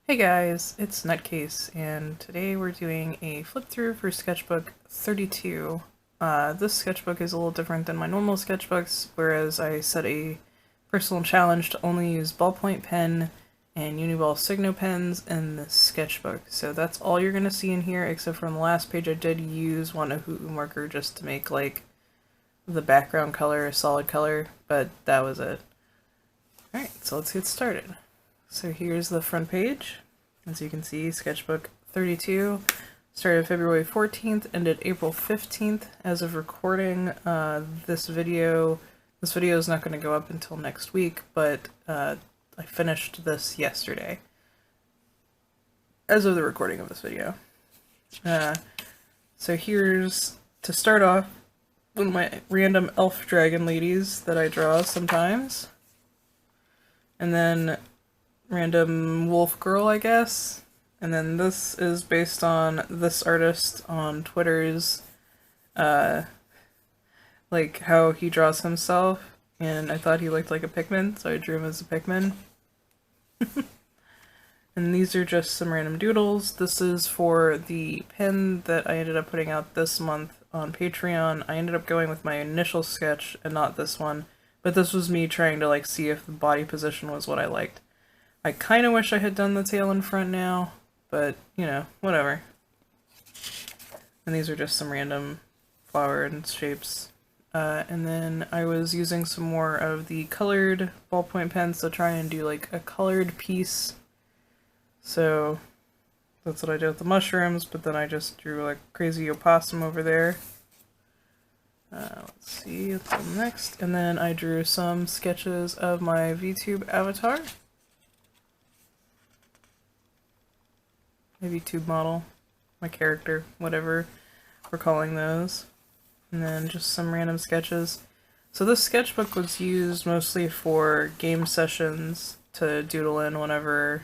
Hey guys, it's Nutcase, and today we're doing a flip through for sketchbook 32. This sketchbook is a little different than my normal sketchbooks, whereas I set a personal challenge to only use ballpoint pen and Uniball Signo pens in this sketchbook. So that's all you're going to see in here, except for on the last page I did use one Ohutu marker just to make like the background color a solid color, but that was it. Alright, so let's get started. So here's the front page. As you can see, sketchbook 32 started February 14th, ended April 15th. As of recording this video is not going to go up until next week, but I finished this yesterday as of the recording of this video. So here's, to start off, one of my random elf dragon ladies that I draw sometimes. And then random wolf girl, I guess. And then this is based on this artist on Twitter's, like how he draws himself. And I thought he looked like a Pikmin, so I drew him as a Pikmin. And these are just some random doodles. This is for the pin that I ended up putting out this month on Patreon. I ended up going with my initial sketch and not this one. But this was me trying to like see if the body position was what I liked. I kind of wish I had done the tail in front now, but, you know, whatever. And these are just some random flower and shapes. And then I was using some more of the colored ballpoint pens to try and do like a colored piece. So that's what I did with the mushrooms, but then I just drew like crazy opossum over there. Let's see, what's up next. And then I drew some sketches of my VTube avatar. My VTube model, my character, whatever we're calling those. And then just some random sketches. So this sketchbook was used mostly for game sessions to doodle in whenever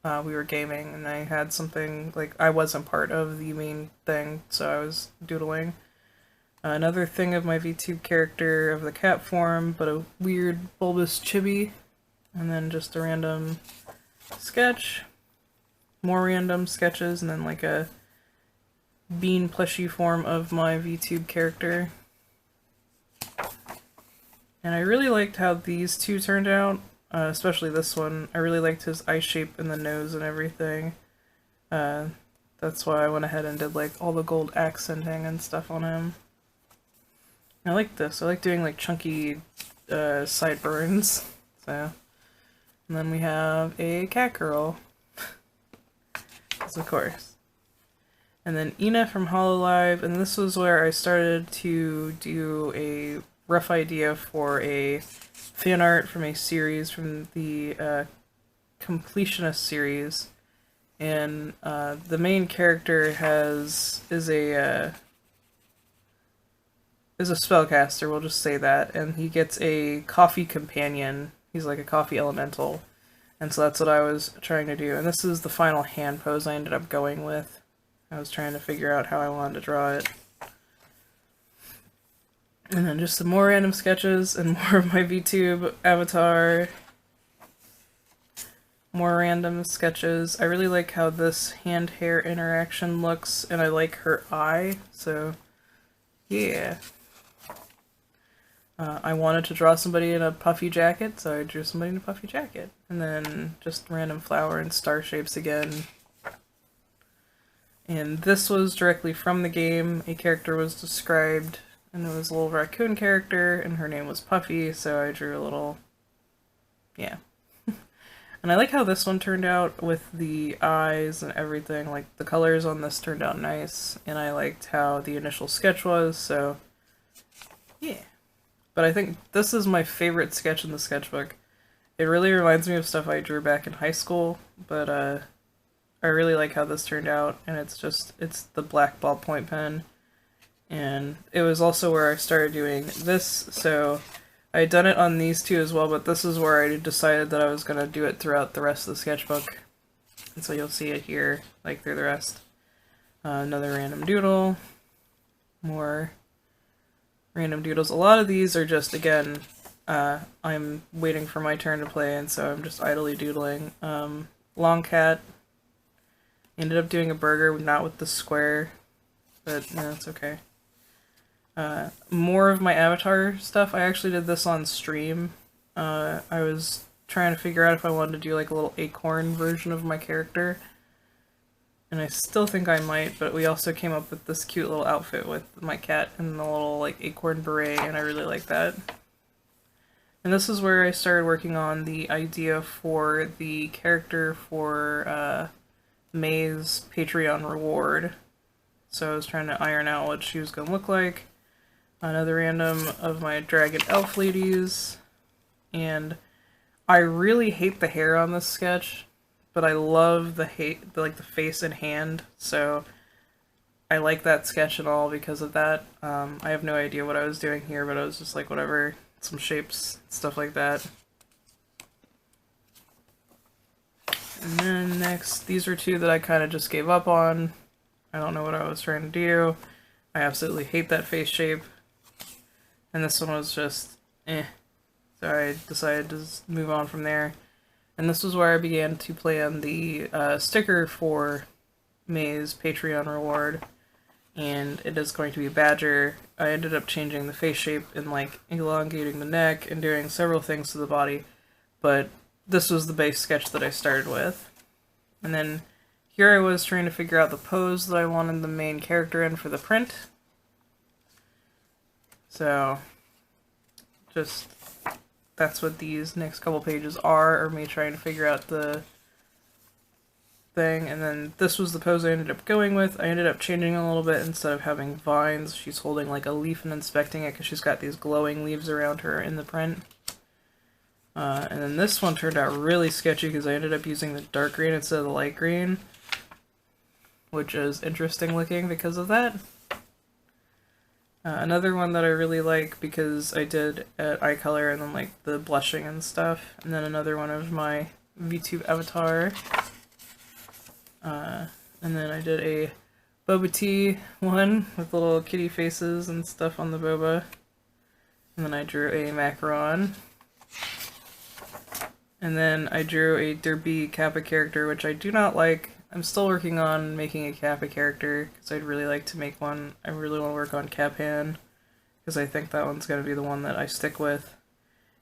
we were gaming, and I had something, like, I wasn't part of the main thing, so I was doodling. Another thing of my VTube character of the cat form, but a weird bulbous chibi. And then just a random sketch. More random sketches, and then like a bean plushie form of my VTube character. And I really liked how these two turned out, especially this one. I really liked his eye shape and the nose and everything. That's why I went ahead and did like all the gold accenting and stuff on him. I like this. I like doing like chunky sideburns. So, and then we have a cat girl. Of course. And then Ina from Hololive, and this was where I started to do a rough idea for a fan art from a series from the Completionist series. And the main character is a spellcaster, we'll just say that, and he gets a coffee companion. He's like a coffee elemental. And so that's what I was trying to do. And this is the final hand pose I ended up going with. I was trying to figure out how I wanted to draw it. And then just some more random sketches and more of my VTube avatar. More random sketches. I really like how this hand-hair interaction looks, and I like her eye, so yeah. I wanted to draw somebody in a puffy jacket, so I drew somebody in a puffy jacket. And then just random flower and star shapes again. And this was directly from the game. A character was described, and it was a little raccoon character, and her name was Puffy, so I drew a little... yeah. And I like how this one turned out with the eyes and everything. Like, the colors on this turned out nice, and I liked how the initial sketch was, so yeah. But I think this is my favorite sketch in the sketchbook. It really reminds me of stuff I drew back in high school, but I really like how this turned out, and it's the black ballpoint pen. And it was also where I started doing this, so I had done it on these two as well, but this is where I decided that I was going to do it throughout the rest of the sketchbook. And so you'll see it here, like through the rest. Another random doodle. More random doodles. A lot of these are just, again, I'm waiting for my turn to play, and so I'm just idly doodling. long cat. Ended up doing a burger, not with the square, but no, it's okay. More of my avatar stuff, I actually did this on stream. I was trying to figure out if I wanted to do like a little acorn version of my character. And I still think I might, but we also came up with this cute little outfit with my cat and the little like acorn beret, and I really like that. And this is where I started working on the idea for the character for May's Patreon reward. So I was trying to iron out what she was going to look like. Another random of my dragon elf ladies. And I really hate the hair on this sketch, but I love the face and hand, so I like that sketch and all because of that. I have no idea what I was doing here, but I was just like, whatever, some shapes, stuff like that. And then next, these are two that I kind of just gave up on. I don't know what I was trying to do. I absolutely hate that face shape. And this one was just, eh. So I decided to just move on from there. And this was where I began to plan the sticker for May's Patreon reward. And it is going to be Badger. I ended up changing the face shape and like elongating the neck and doing several things to the body. But this was the base sketch that I started with. And then here I was trying to figure out the pose that I wanted the main character in for the print. So just that's what these next couple pages are me trying to figure out the thing. And then this was the pose I ended up going with. I ended up changing a little bit. Instead of having vines, she's holding like a leaf and inspecting it because she's got these glowing leaves around her in the print. And then this one turned out really sketchy because I ended up using the dark green instead of the light green, which is interesting looking because of that. Another one that I really like because I did at eye color and then like the blushing and stuff. And then another one of my VTube avatar. And then I did a boba tea one with little kitty faces and stuff on the boba. And then I drew a macaron. And then I drew a Derby Kappa character, which I do not like. I'm still working on making a Kappa character, because I'd really like to make one. I really want to work on Kappan, because I think that one's going to be the one that I stick with.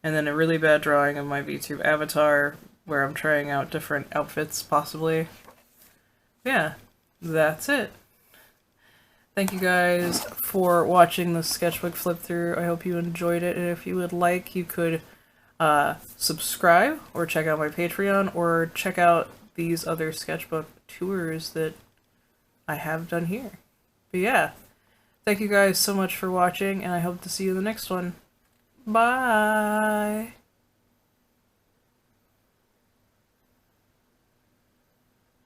And then a really bad drawing of my VTube avatar, where I'm trying out different outfits, possibly. Yeah, that's it. Thank you guys for watching the sketchbook flip through. I hope you enjoyed it, and if you would like, you could subscribe, or check out my Patreon, or check out these other sketchbook tours that I have done here. But yeah, thank you guys so much for watching, and I hope to see you in the next one. Bye!